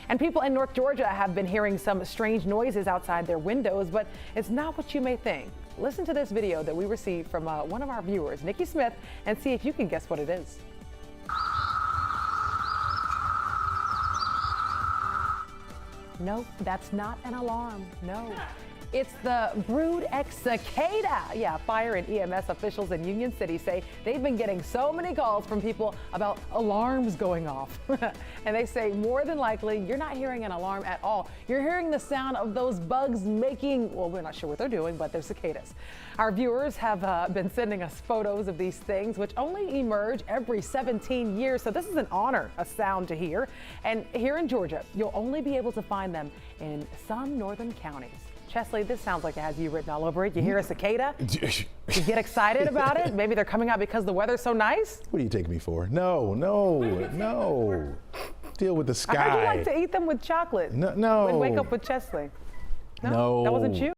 And people in North Georgia have been hearing some strange noises outside their windows, but it's not what you may think. Listen to this video that we received from one of our viewers, Nikki Smith, and see if you can guess what it is. Nope, that's not an alarm. No. It's the Brood X cicada. Yeah, fire and EMS officials in Union City say they've been getting so many calls from people about alarms going off. And they say more than likely you're not hearing an alarm at all. You're hearing the sound of those bugs making, well, we're not sure what they're doing, but they're cicadas. Our viewers have been sending us photos of these things, which only emerge every 17 years. So this is an honor, a sound to hear. And here in Georgia, you'll only be able to find them in some northern counties. Chesley, this sounds like it has you written all over it. You hear a cicada, you get excited about it. Maybe they're coming out because the weather's so nice. What do you take me for? No. Deal with the sky. I heard you like to eat them with chocolate. No. We'd wake up with Chesley. No. That wasn't you?